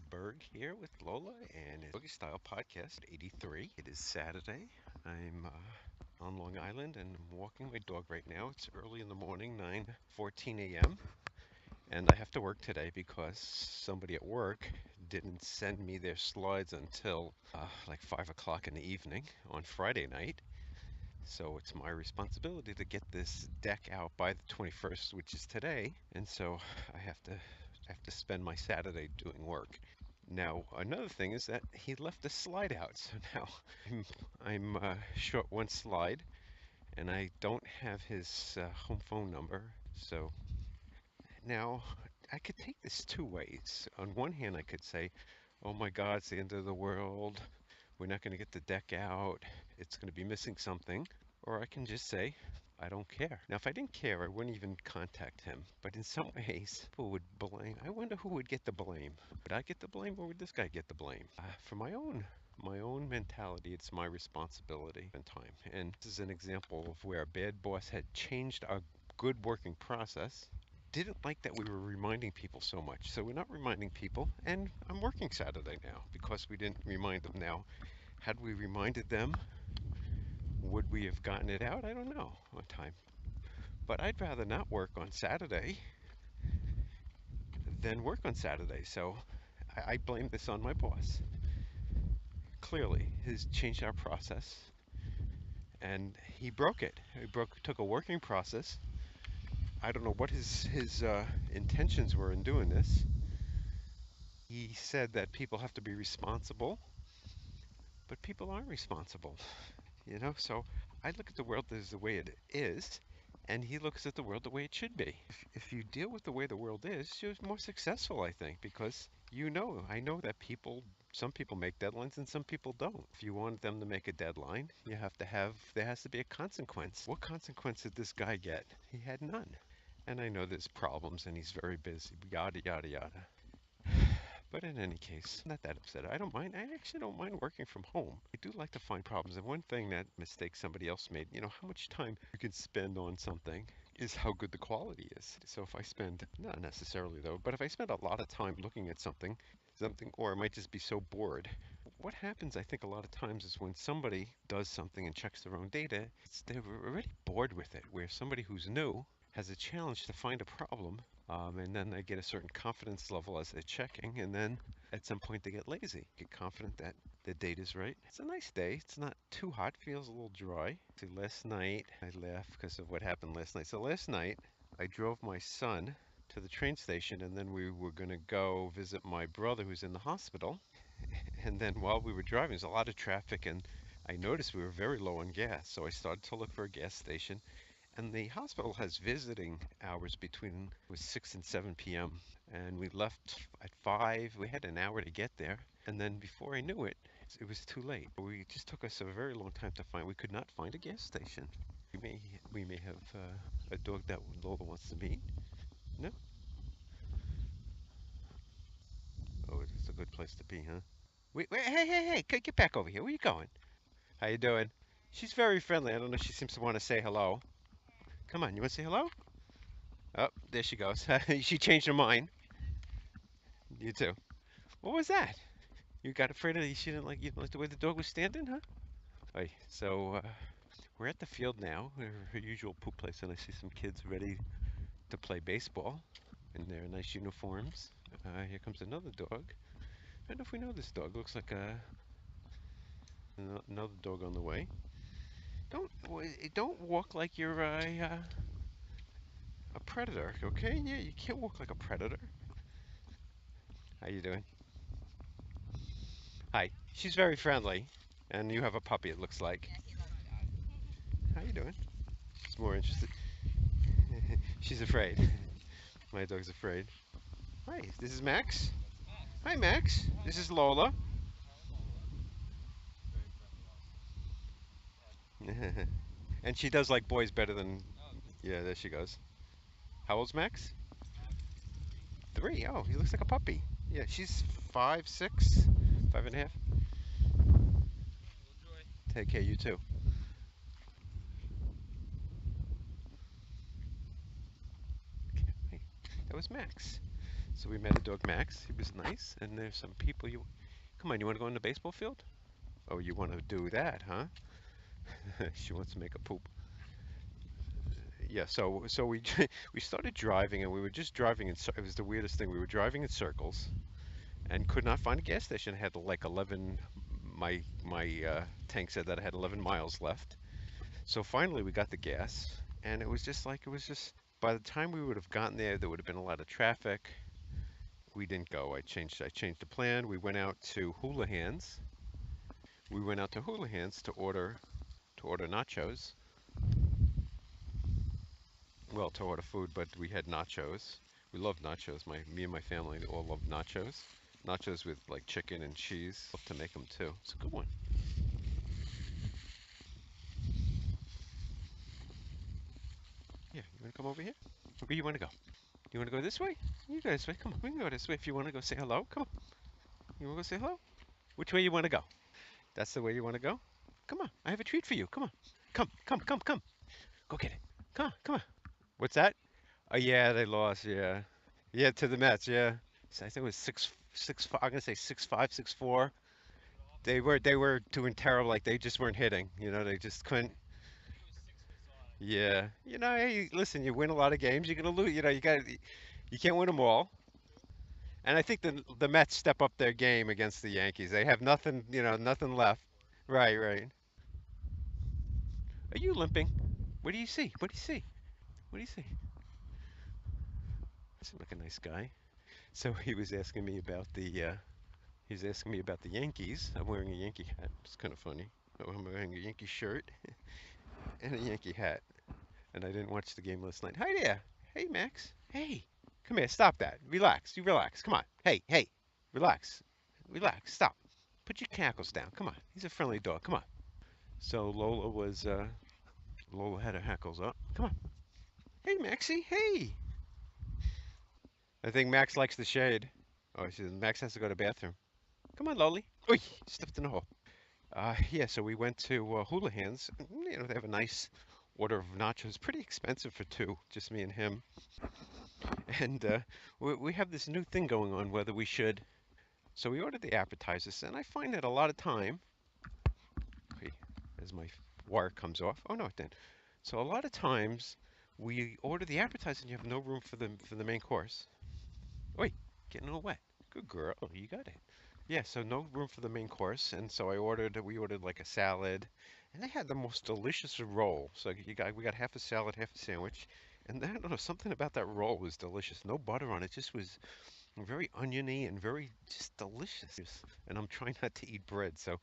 Berg here with Lola and it's Doggy Style Podcast 83. It is Saturday. I'm on Long Island and I'm walking my dog right now. It's early in the morning, 9:14 a.m. And I have to work today because somebody at work didn't send me their slides until like 5 o'clock in the evening on Friday night. So it's my responsibility to get this deck out by the 21st, which is today. And so I have to spend my Saturday doing work. Now, another thing is that he left the slide out. So now I'm short one slide and I don't have his home phone number. So now I could take this two ways. On one hand, I could say, oh my God, it's the end of the world. We're not going to get the deck out. It's going to be missing something. Or I can just say, I don't care. Now, if I didn't care, I wouldn't even contact him. But in some ways, people would blame. I wonder who would get the blame. Would I get the blame or would this guy get the blame? For my own mentality, it's my responsibility and time. And this is an example of where a bad boss had changed our good working process. Didn't like that we were reminding people so much. So we're not reminding people. And I'm working Saturday now because we didn't remind them. Now, had we reminded them, would we have gotten it out? I don't know on time. But I'd rather not work on Saturday than work on Saturday. So I blame this on my boss. Clearly, he's changed our process and he broke it. Took a working process. I don't know what his intentions were in doing this. He said that people have to be responsible, but people aren't responsible. So I look at the world as the way it is, and he looks at the world the way it should be. If you deal with the way the world is, you're more successful, I think, because I know that some people make deadlines and some people don't. If you want them to make a deadline, there has to be a consequence. What consequence did this guy get? He had none. And I know there's problems and he's very busy, yada, yada, yada. But in any case, I'm not that upset. I don't mind. I actually don't mind working from home. I do like to find problems. And one thing that mistake somebody else made, how much time you can spend on something is how good the quality is. So if I spend, not necessarily though, but if I spend a lot of time looking at something, or I might just be so bored. What happens, I think, a lot of times is when somebody does something and checks their own data, they're already bored with it. Where somebody who's new has a challenge to find a problem, and then they get a certain confidence level as they're checking, and then at some point they get lazy, get confident that the data's right. It's a nice day. It's not too hot, feels a little dry. See, last night, I laughed because of what happened last night. So last night, I drove my son to the train station, and then we were going to go visit my brother who's in the hospital. And then while we were driving, there's a lot of traffic, and I noticed we were very low on gas. So I started to look for a gas station. And the hospital has visiting hours between 6 and 7 p.m. And we left at 5. We had an hour to get there. And then before I knew it, it was too late. It just took us a very long time to find. We could not find a gas station. We may have a dog that Lola wants to meet. No? Oh, it's a good place to be, huh? Wait, hey, get back over here. Where you going? How you doing? She's very friendly. I don't know. She seems to want to say hello. Come on, you want to say hello? Oh, there she goes. She changed her mind. You too. What was that? You got afraid of you didn't like the way the dog was standing, huh? Right. So we're at the field now, her usual poop place, and I see some kids ready to play baseball in their nice uniforms. Here comes another dog. I don't know if we know this dog. Looks like another dog on the way. Don't walk like you're a predator, okay? Yeah, you can't walk like a predator. How you doing? Hi. She's very friendly, and you have a puppy. It looks like. How you doing? She's more interested. She's afraid. My dog's afraid. Hi, this is Max. Hi, Max. This is Lola. And she does like boys better than. Yeah, there she goes. How old's Max? 3. Oh, he looks like a puppy. Yeah, she's 5, 6, 5.5. Take care, you too. Okay, that was Max. So we met a dog, Max. He was nice, and there's some people you. Come on, you want to go in the baseball field? Oh, you want to do that, huh? She wants to make a poop. Yeah, so we we started driving, and we were just driving it was the weirdest thing. We were driving in circles and could not find a gas station. I had like 11. My tank said that I had 11 miles left. So finally, we got the gas, and it was just. By the time we would have gotten there, there would have been a lot of traffic. We didn't go. I changed the plan. We went out to Houlihan's. We went out to Houlihan's to order nachos. Well, to order food, but we had nachos. We love nachos. Me and my family all love nachos. Nachos with like chicken and cheese. Love to make them too. It's a good one. Yeah, you want to come over here? Where you want to go? You want to go this way? You go this way. Come on, we can go this way if you want to go say hello. Come on. You want to go say hello? Which way you want to go? That's the way you want to go? Come on. I have a treat for you. Come on. Come, come, come, come. Go get it. Come on, come on. What's that? Oh yeah, they lost. Yeah, yeah, to the Mets. Yeah, so I think it was I'm gonna say 6-5, 6-4. They were doing terrible. Like they just weren't hitting. They just couldn't. Yeah, hey, listen, you win a lot of games, you're gonna lose. You can't win them all. And I think the Mets step up their game against the Yankees. They have nothing, nothing left. Right, right. Are you limping? What do you see? What do you see? What do you see? Seems like a nice guy. So he was asking me about the Yankees. I'm wearing a Yankee hat. It's kind of funny. Oh, I'm wearing a Yankee shirt and a Yankee hat. And I didn't watch the game last night. Hi there. Hey, Max. Hey. Come here. Stop that. Relax. You relax. Come on. Hey, hey. Relax. Relax. Stop. Put your cackles down. Come on. He's a friendly dog. Come on. So Lola had her hackles up. Come on. Hey, Maxie. Hey. I think Max likes the shade. Oh, Max has to go to the bathroom. Come on, Loli. Oi, stepped in the hole. Yeah, so we went to Houlihan's. They have a nice order of nachos. Pretty expensive for two, just me and him. And we have this new thing going on whether we should. So we ordered the appetizers, and I find that a lot of time, okay, as my wire comes off. Oh no, it didn't. So a lot of times we order the appetizer, and you have no room for the main course. Wait, getting all wet. Good girl, you got it. Yeah, so no room for the main course, and so we ordered like a salad, and they had the most delicious roll. So we got half a salad, half a sandwich, and I don't know, something about that roll was delicious. No butter on it, just was very oniony and very just delicious. And I'm trying not to eat bread, so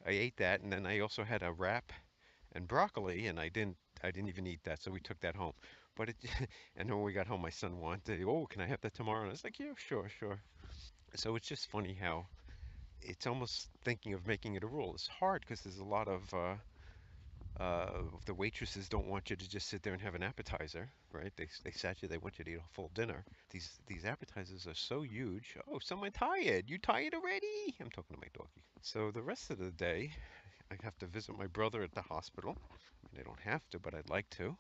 I ate that, and then I also had a wrap and broccoli, and I didn't even eat that, so we took that home. But it, and then when we got home, my son wanted, oh, can I have that tomorrow? And I was like, yeah, sure, sure. So it's just funny how it's almost thinking of making it a rule. It's hard because there's a lot of the waitresses don't want you to just sit there and have an appetizer, right? They sat you. They want you to eat a full dinner. These appetizers are so huge. Oh, someone tired. You tired already? I'm talking to my doggy. So the rest of the day, I have to visit my brother at the hospital. I don't have to, but I'd like to.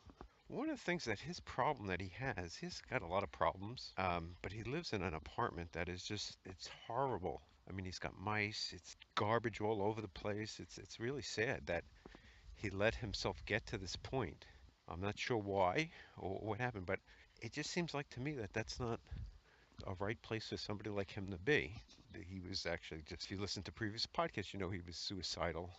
One of the things that his problem that he has, he's got a lot of problems, but he lives in an apartment that is just, it's horrible. I mean, he's got mice, it's garbage all over the place. It's really sad that he let himself get to this point. I'm not sure why or what happened, but it just seems like to me that that's not a right place for somebody like him to be. He was actually just, if you listen to previous podcasts, he was suicidal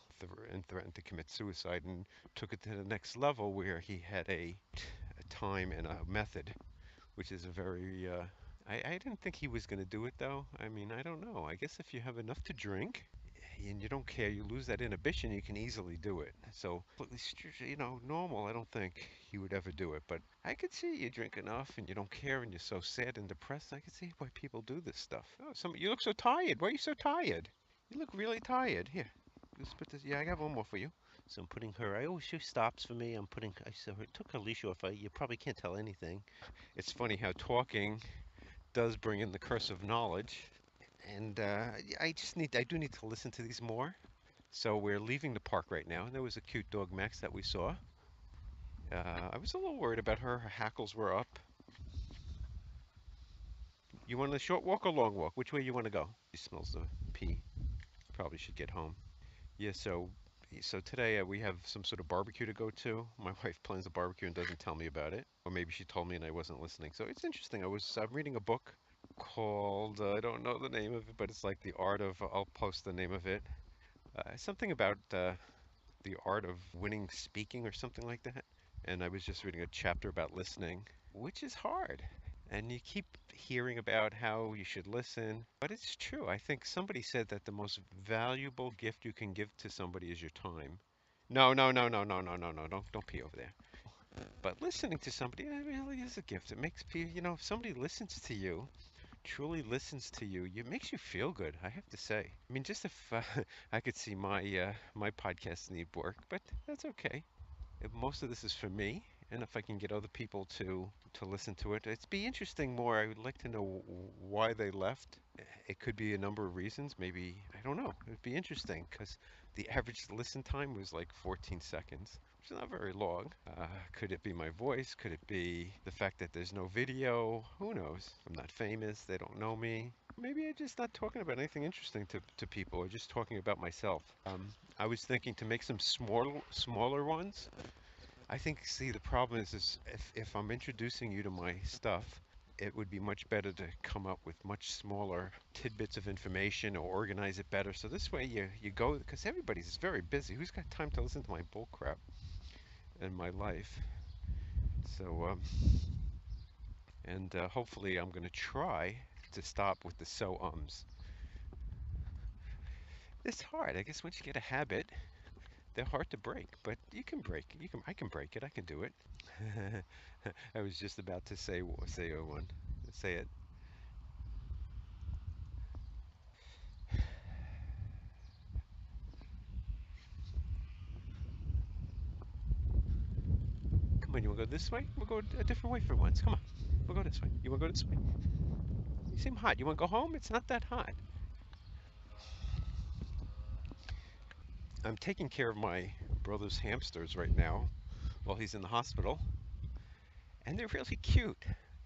and threatened to commit suicide and took it to the next level where he had a time and a method, which is a very, I didn't think he was going to do it though. I mean, I don't know. I guess if you have enough to drink and you don't care, you lose that inhibition, you can easily do it. So, normal, I don't think he would ever do it. But I could see you drink enough and you don't care and you're so sad and depressed. I could see why people do this stuff. Oh, you look so tired. Why are you so tired? You look really tired. Here, let's put this. Yeah, I got one more for you. So I'm putting her. She stops for me. I took her leash off. You probably can't tell anything. It's funny how talking does bring in the curse of knowledge. And I do need to listen to these more. So we're leaving the park right now, and there was a cute dog, Max, that we saw. I was a little worried about her. Her hackles were up. You want a short walk or long walk? Which way you want to go? He smells the pee. Probably should get home. Yeah, so today we have some sort of barbecue to go to. My wife plans a barbecue and doesn't tell me about it, or maybe she told me and I wasn't listening. So it's interesting. I'm reading a book called I don't know the name of it, but it's like the art of. I'll post the name of it. Something about the art of winning speaking or something like that. And I was just reading a chapter about listening, which is hard. And you keep hearing about how you should listen, but it's true. I think somebody said that the most valuable gift you can give to somebody is your time. No, no, no, no, no, no, no, no. Don't pee over there. But listening to somebody, it really is a gift. It makes people, if somebody listens to you, truly listens to you, it makes you feel good, I have to say. I mean, just if I could see my podcast need work, but that's okay. If most of this is for me, and if I can get other people to listen to it, it'd be interesting more. I would like to know why they left. It could be a number of reasons. Maybe I don't know. It'd be interesting because the average listen time was like 14 seconds, which is not very long. Could it be my voice? Could it be the fact that there's no video? Who knows? I'm not famous. They don't know me. Maybe I'm just not talking about anything interesting to people, or just talking about myself. I was thinking to make some smaller ones. I think, see, the problem is if I'm introducing you to my stuff, it would be much better to come up with much smaller tidbits of information or organize it better. So this way you go, because everybody's very busy. Who's got time to listen to my bull crap in my life? So, and hopefully I'm going to try to stop with the so-ums. It's hard. I guess once you get a habit, they're hard to break, but you can break. I can break it. I can do it. I was just about to say a one. Say it. Come on, you want to go this way? We'll go a different way for once. Come on. We'll go this way. You want to go this way? You seem hot. You want to go home? It's not that hot. I'm taking care of my brother's hamsters right now while he's in the hospital, and they're really cute.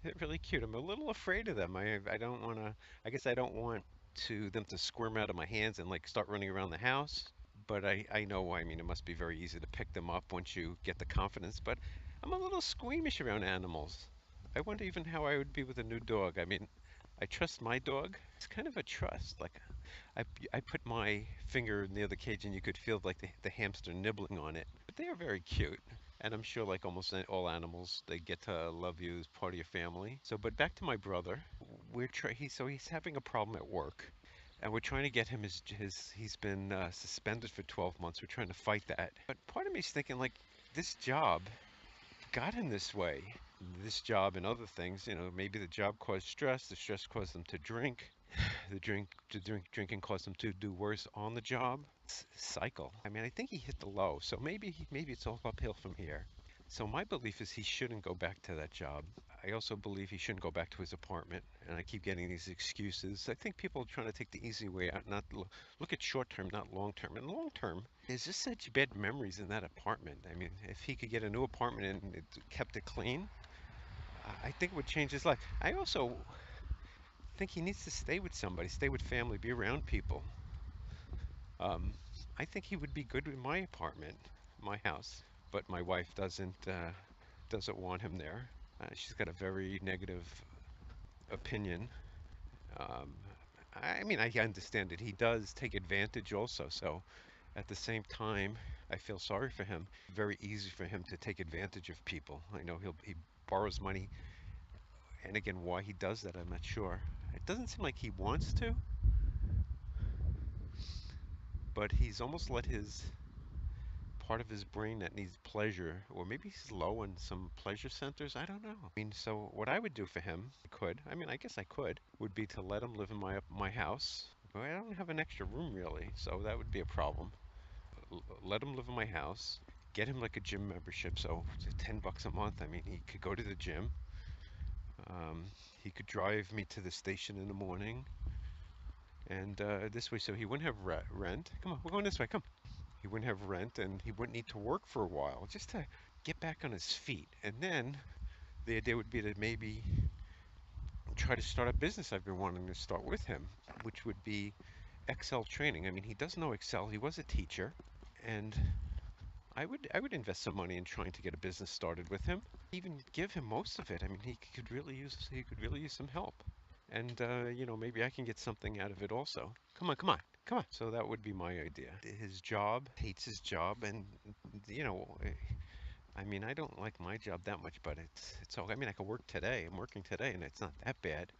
They're really cute. I'm a little afraid of them. I don't want to. I guess I don't want them to squirm out of my hands and like start running around the house. But I know, I mean, it must be very easy to pick them up once you get the confidence. But I'm a little squeamish around animals. I wonder even how I would be with a new dog. I mean, I trust my dog. It's kind of a trust. Like I, I put my finger near the cage and you could feel like the hamster nibbling on it. But they are very cute. And I'm sure, like almost all animals, they get to love you as part of your family. So, but back to my brother. He's having a problem at work, and we're trying to get him he's been suspended for 12 months. We're trying to fight that. But part of me is thinking like this job got him this way. This job and other things, maybe the job caused stress. The stress caused them to drink. Drinking caused them to do worse on the job. Cycle. I mean, I think he hit the low, so maybe it's all uphill from here. So my belief is he shouldn't go back to that job. I also believe he shouldn't go back to his apartment. And I keep getting these excuses. I think people are trying to take the easy way out, not look at short term, not long term. And long term, there's just such bad memories in that apartment. I mean, if he could get a new apartment and it kept it clean, I think it would change his life. I also think he needs to stay with somebody, stay with family, be around people. Um, I think he would be good in my apartment, my house, but my wife doesn't want him there. She's got a very negative opinion. Um, I mean, I understand it. He does take advantage also. So at the same time, I feel sorry for him. Very easy for him to take advantage of people. I know he borrows money, and again, why he does that, I'm not sure. It doesn't seem like he wants to, but he's almost let his part of his brain that needs pleasure, or maybe he's low on some pleasure centers. I don't know. I mean, so what I would do for him, I mean, I guess I could, would be to let him live in my house. But I don't have an extra room really, so that would be a problem. Let him live in my house. Get him like a gym membership, so $10 a month. I mean, he could go to the gym. He could drive me to the station in the morning, and this way, so he wouldn't have rent. Come on, we're going this way. Come. He wouldn't have rent and he wouldn't need to work for a while just to get back on his feet. And then the idea would be to maybe try to start a business I've been wanting to start with him, which would be Excel training. I mean, he does know Excel. He was a teacher, and I would invest some money in trying to get a business started with him. Even give him most of it. I mean, he could really use some help. And maybe I can get something out of it also. Come on, come on, come on. So that would be my idea. His job, hates his job, and you know, I mean, I don't like my job that much, but it's all. I mean, I could work today. I'm working today, and it's not that bad.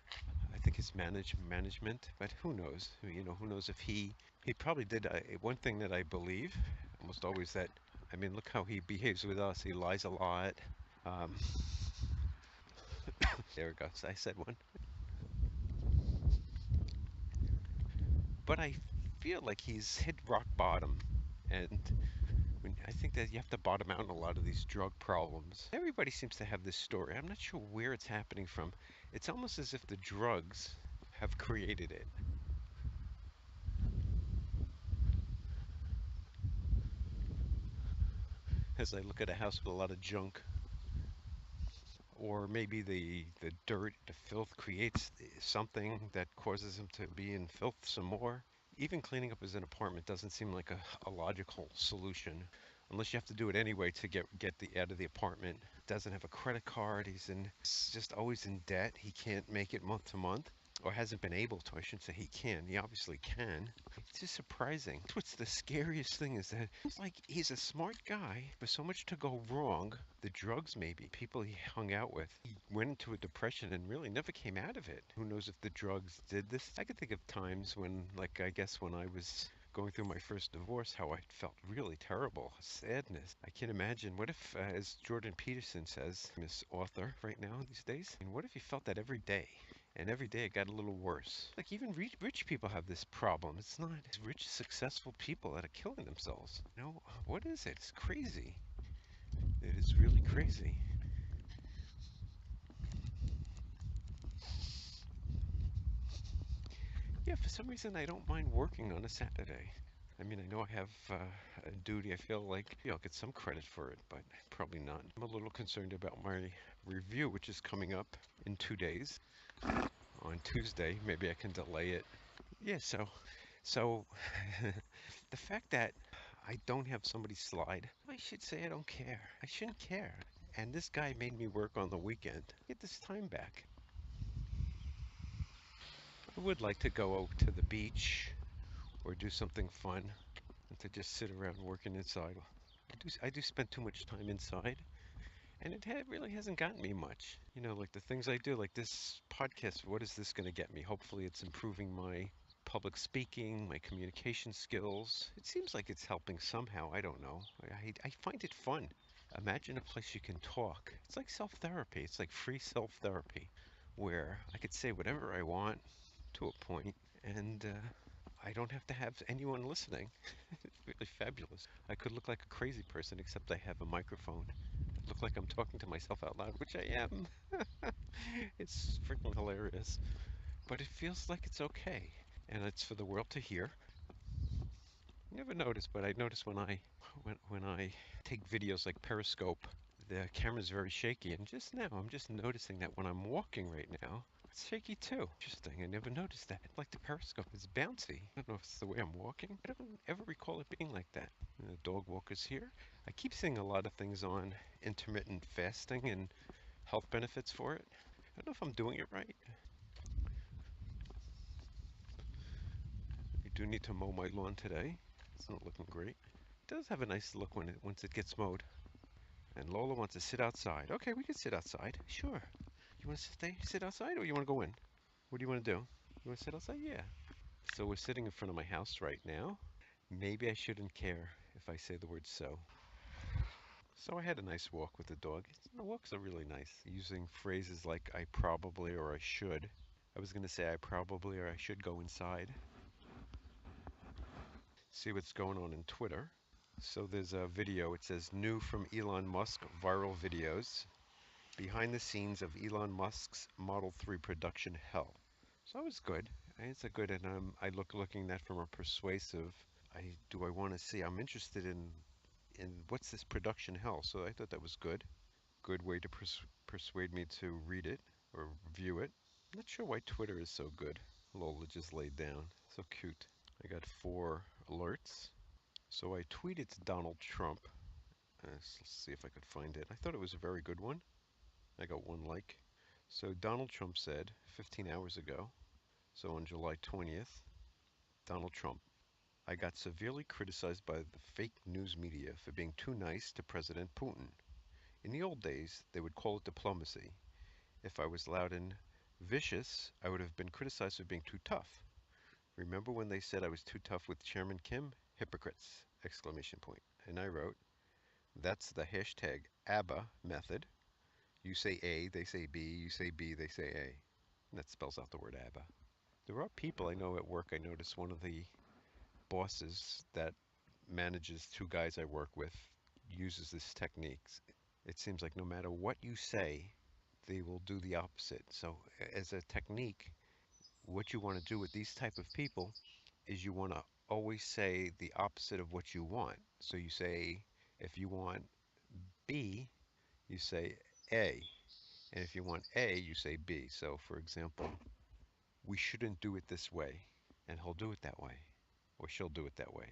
I think it's management, but who knows? Who knows if he probably did one thing that I believe almost always that. I mean, look how he behaves with us. He lies a lot. Um, there it goes. I said one, but I feel like he's hit rock bottom, and I think that you have to bottom out in a lot of these drug problems. Everybody seems to have this story. I'm not sure where it's happening from. It's almost as if the drugs have created it. As I look at a house with a lot of junk, or maybe the dirt, the filth creates something that causes him to be in filth some more. Even cleaning up his an apartment doesn't seem like a logical solution, unless you have to do it anyway to get the out of the apartment. Doesn't have a credit card. He's just always in debt. He can't make it month to month, or hasn't been able to. I shouldn't say he can. He obviously can. It's just surprising. What's the scariest thing is that it's like he's a smart guy, but so much to go wrong. The drugs, maybe, people he hung out with. He went into a depression and really never came out of it. Who knows if the drugs did this? I could think of times when, like, I guess when I was going through my first divorce, how I felt really terrible, sadness. I can't imagine. What if, as Jordan Peterson says, this author right now these days, and what if you felt that every day? And every day it got a little worse. Like even rich people have this problem. It's not rich, successful people that are killing themselves. What is it? It's crazy. It is really crazy. Yeah, for some reason I don't mind working on a Saturday. I mean, I know I have a duty. I feel like I'll get some credit for it, but probably not. I'm a little concerned about my review, which is coming up in 2 days on Tuesday. Maybe I can delay it. Yeah, so the fact that I don't have somebody slide, I should say I don't care. I shouldn't care. And this guy made me work on the weekend. Get this time back. I would like to go out to the beach or do something fun and to just sit around working inside. I do spend too much time inside, and really hasn't gotten me much. Like the things I do, like this podcast, what is this going to get me? Hopefully, it's improving my public speaking, my communication skills. It seems like it's helping somehow. I don't know. I find it fun. Imagine a place you can talk. It's like self therapy, it's like free self therapy where I could say whatever I want to a point, and I don't have to have anyone listening. It's really fabulous. I could look like a crazy person, except I have a microphone. I look like I'm talking to myself out loud, which I am. It's freaking hilarious. But it feels like it's okay. And it's for the world to hear. You never notice, but I notice when I take videos like Periscope, the camera's very shaky. And just now, I'm just noticing that when I'm walking right now, it's shaky too. Interesting. I never noticed that. Like the Periscope is bouncy. I don't know if it's the way I'm walking. I don't ever recall it being like that. The dog walker's here. I keep seeing a lot of things on intermittent fasting and health benefits for it. I don't know if I'm doing it right. I do need to mow my lawn today. It's not looking great. It does have a nice look once it gets mowed. And Lola wants to sit outside. Okay, we can sit outside. Sure. You want to sit outside, or you want to go in? What do you want to do? You want to sit outside? Yeah. So we're sitting in front of my house right now. Maybe I shouldn't care if I say the word so. So I had a nice walk with the dog. The walks are really nice, using phrases like I probably or I should. I was going to say I probably or I should go inside. See what's going on in Twitter. So there's a video. It says new from Elon Musk viral videos. Behind the scenes of Elon Musk's Model 3 production hell. So that was good. It's a good, and looking at from a persuasive. I want to see. I'm interested in what's this production hell. So I thought that was good. Good way to persuade me to read it or view it. Not sure why Twitter is so good. Lola just laid down. So cute. I got 4 alerts. So I tweeted to Donald Trump. Let's see if I could find it. I thought it was a very good one. I got 1 like. So Donald Trump said 15 hours ago, so on July 20th, Donald Trump, I got severely criticized by the fake news media for being too nice to President Putin. In the old days, they would call it diplomacy. If I was loud and vicious, I would have been criticized for being too tough. Remember when they said I was too tough with Chairman Kim? Hypocrites! Exclamation point. And I wrote, that's the hashtag ABBA method. You say A, they say B, you say B, they say A. And that spells out the word ABBA. There are people I know at work. I noticed one of the bosses that manages 2 guys I work with uses this technique. It seems like no matter what you say, they will do the opposite. So as a technique, what you want to do with these type of people is you want to always say the opposite of what you want. So you say, if you want B, you say A. And if you want A, you say B. So for example, we shouldn't do it this way. And he'll do it that way. Or she'll do it that way.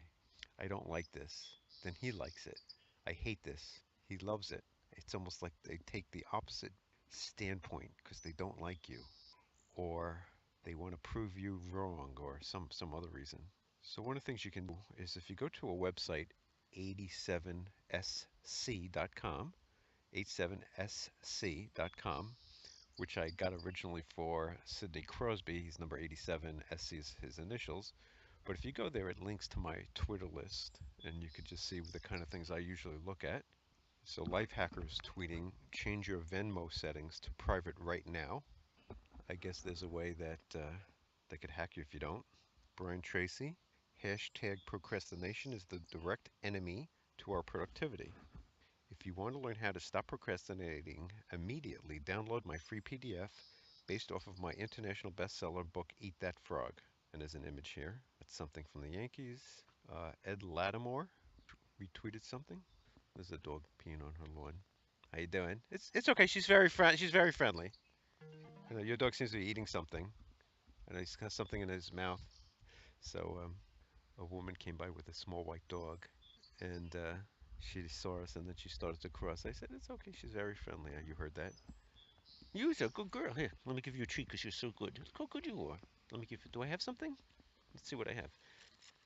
I don't like this. Then he likes it. I hate this. He loves it. It's almost like they take the opposite standpoint because they don't like you, or they want to prove you wrong, or some other reason. So one of the things you can do is if you go to a website, 87sc.com, 87sc.com, which I got originally for Sidney Crosby. He's number 87, SC is his initials. But if you go there, it links to my Twitter list, and you could just see the kind of things I usually look at. So Life Hackers tweeting, change your Venmo settings to private right now. I guess there's a way that they could hack you if you don't. Brian Tracy, hashtag procrastination is the direct enemy to our productivity. If you want to learn how to stop procrastinating immediately, download my free PDF based off of my international bestseller book, Eat That Frog. And there's an image here. That's something from the Yankees. Ed Lattimore retweeted something. There's a dog peeing on her lawn. How you doing? It's okay. She's very friendly. You know, your dog seems to be eating something, and he's got something in his mouth. So a woman came by with a small white dog, and she saw us, and then she started to cross. I said, "It's okay. She's very friendly." You heard that? You're a good girl. Here, let me give you a treat because you're so good. Look how good you are. Let me give you. Do I have something? Let's see what I have.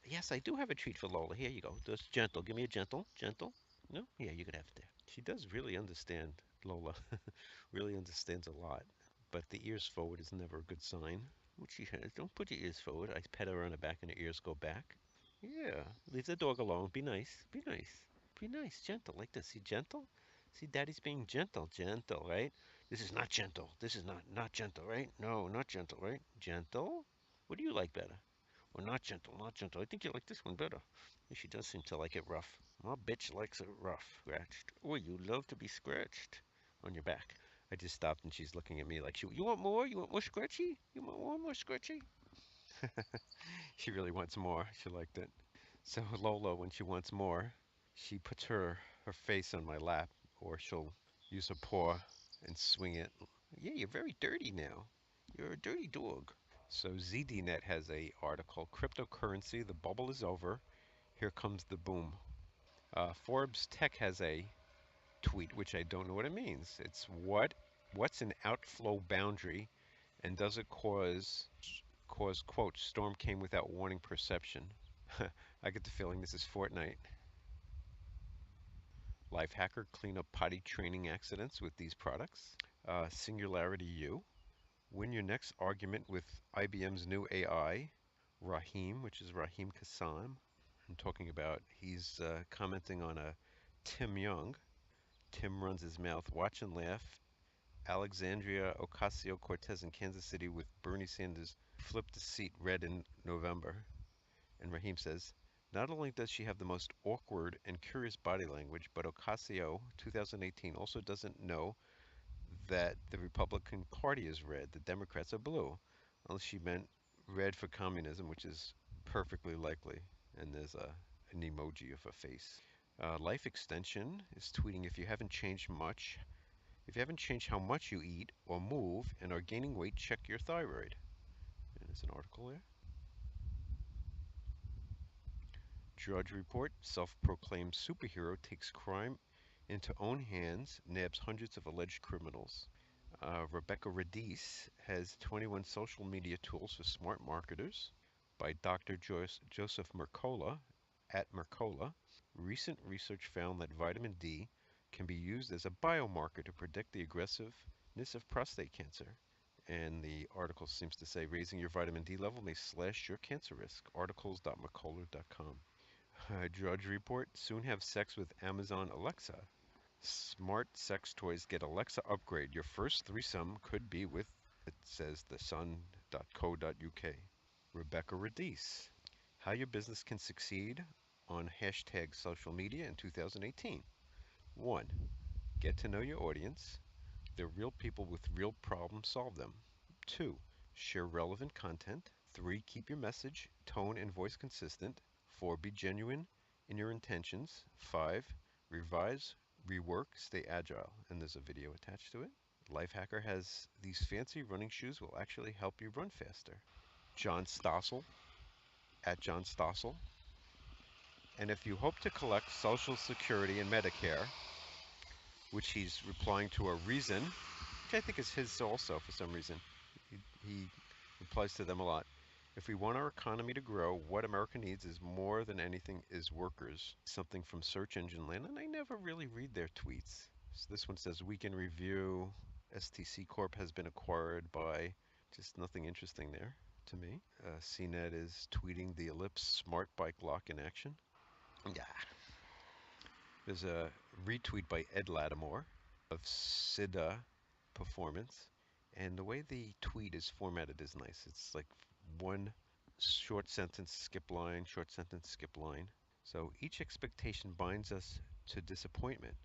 Yes, I do have a treat for Lola. Here you go. Just gentle. Give me a gentle. Gentle. No? Yeah, you can have it there. She does really understand, Lola. Really understands a lot. But the ears forward is never a good sign. What she has. Don't put your ears forward. I pet her on the back and her ears go back. Yeah. Leave the dog alone. Be nice. Be nice. Be nice. Gentle. Like this. See, gentle? See, Daddy's being gentle. Gentle, right? This is not gentle. This is not gentle, right? No, not gentle, right? Gentle? What do you like better? Well, not gentle, not gentle. I think you like this one better. She does seem to like it rough. My bitch likes it rough, scratched. Oh, you love to be scratched on your back. I just stopped and she's looking at me like, you want more? You want more scratchy? You want more scratchy? She really wants more. She liked it. So Lola, when she wants more, she puts her face on my lap, or she'll use her paw and swing it. Yeah, you're very dirty now. You're a dirty dog. So ZDNet has a article, cryptocurrency, the bubble is over. Here comes the boom. Forbes Tech has a tweet, which I don't know what it means. It's what's an outflow boundary, and does it cause quote storm came without warning perception. I get the feeling this is Fortnite. Life Hacker clean up potty training accidents with these products. Singularity U. Win your next argument with IBM's new AI, Rahim, which is Rahim Kassam. I'm talking about, he's commenting on a Tim Young. Tim runs his mouth. Watch and laugh. Alexandria Ocasio-Cortez in Kansas City with Bernie Sanders flipped the seat red in November. And Rahim says, not only does she have the most awkward and curious body language, but Ocasio 2018 also doesn't know that the Republican Party is red, the Democrats are blue. Unless she meant red for communism, which is perfectly likely. And there's an emoji of a face. Life Extension is tweeting, if you haven't changed much, If you haven't changed how much you eat or move and are gaining weight, check your thyroid. And there's an article there. Drudge Report, self-proclaimed superhero takes crime into own hands, nabs hundreds of alleged criminals. Rebecca Radice has 21 social media tools for smart marketers by Dr. Joseph Mercola at Mercola. Recent research found that vitamin D can be used as a biomarker to predict the aggressiveness of prostate cancer. And the article seems to say raising your vitamin D level may slash your cancer risk. Articles.mercola.com. Drudge Report, soon have sex with Amazon Alexa. Smart sex toys get Alexa upgrade. Your first threesome could be with, it says, thesun.co.uk. Rebecca Radice, how your business can succeed on hashtag social media in 2018. 1. Get to know your audience. They're real people with real problems, solve them. 2. Share relevant content. 3. Keep your message, tone, and voice consistent. 4. Be genuine in your intentions. 5. Revise, rework, stay agile. And there's a video attached to it. Lifehacker has these fancy running shoes will actually help you run faster. John Stossel, at John Stossel. And if you hope to collect Social Security and Medicare, which he's replying to a reason, which I think is his also for some reason. He replies to them a lot. If we want our economy to grow, what America needs is more than anything is workers. Something from Search Engine Land, and I never really read their tweets. So this one says, Week in Review, STC Corp has been acquired by, just nothing interesting there to me. CNET is tweeting the Ellipse smart bike lock in action. Yeah. There's a retweet by Ed Lattimore of SIDA Performance. And the way the tweet is formatted is nice. It's like one short sentence, skip line, short sentence, skip line. So each expectation binds us to disappointment.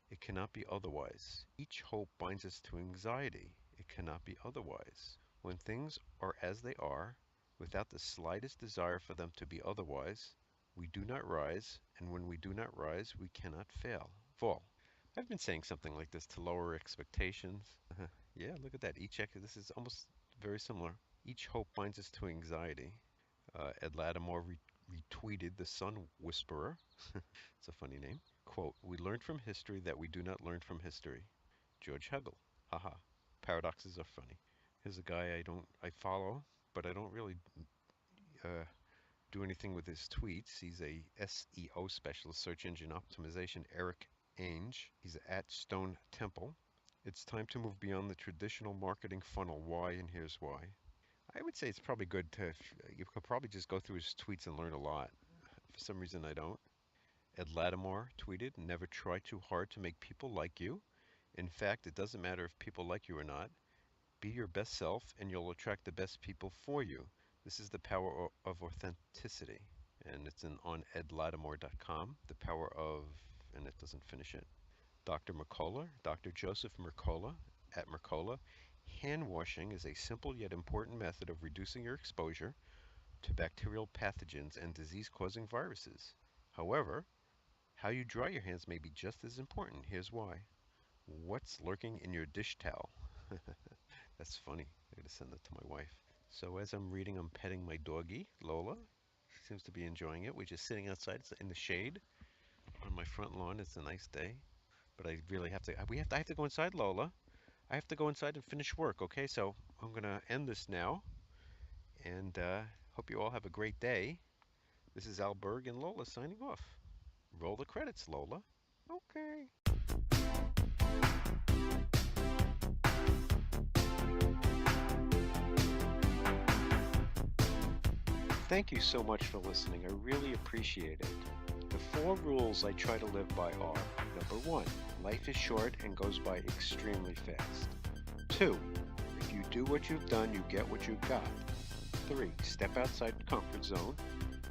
It cannot be otherwise. Each hope binds us to anxiety. It cannot be otherwise. When things are as they are, without the slightest desire for them to be otherwise, we do not rise, and when we do not rise, we cannot fall. I've been saying something like this to lower expectations. Yeah, look at that. This is almost very similar. Each hope binds us to anxiety. Ed Lattimore retweeted the Sun Whisperer. It's a funny name. Quote, we learned from history that we do not learn from history. George Hegel. Haha. Paradoxes are funny. Here's a guy I follow, but I don't really do anything with his tweets. He's a SEO specialist, search engine optimization, Eric Ainge. He's at Stone Temple. It's time to move beyond the traditional marketing funnel. Why, and here's why. I would say it's probably good you could probably just go through his tweets and learn a lot. For some reason I don't. Ed Lattimore tweeted, never try too hard to make people like you. In fact, it doesn't matter if people like you or not. Be your best self and you'll attract the best people for you. This is the power of authenticity. And it's on edlattimore.com. The power of, and it doesn't finish it. Dr. Mercola, Dr. Joseph Mercola at Mercola. Hand washing is a simple yet important method of reducing your exposure to bacterial pathogens and disease-causing viruses. However, how you dry your hands may be just as important. Here's why. What's lurking in your dish towel? That's funny. I gotta send that to my wife. So as I'm reading, I'm petting my doggy, Lola. She seems to be enjoying it. We're just sitting outside in the shade on my front lawn. It's a nice day. But I really have to, I have to go inside, Lola. I have to go inside and finish work, okay? So I'm going to end this now. And hope you all have a great day. This is Al Berg and Lola signing off. Roll the credits, Lola. Okay. Thank you so much for listening. I really appreciate it. The 4 rules I try to live by are, number 1, life is short and goes by extremely fast. 2, if you do what you've done, you get what you've got. 3, step outside the comfort zone.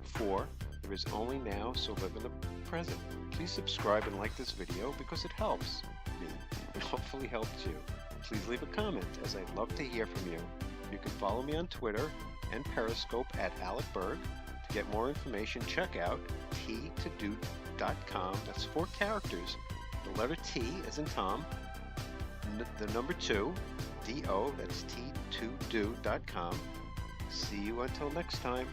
4, there is only now, so live in the present. Please subscribe and like this video because it helps me. It hopefully helped you. Please leave a comment as I'd love to hear from you. You can follow me on Twitter and Periscope at Alec Berg. To get more information, check out t2do.com. That's 4 characters. The letter T as in Tom, the number two, D-O, that's T2do.com. See you until next time.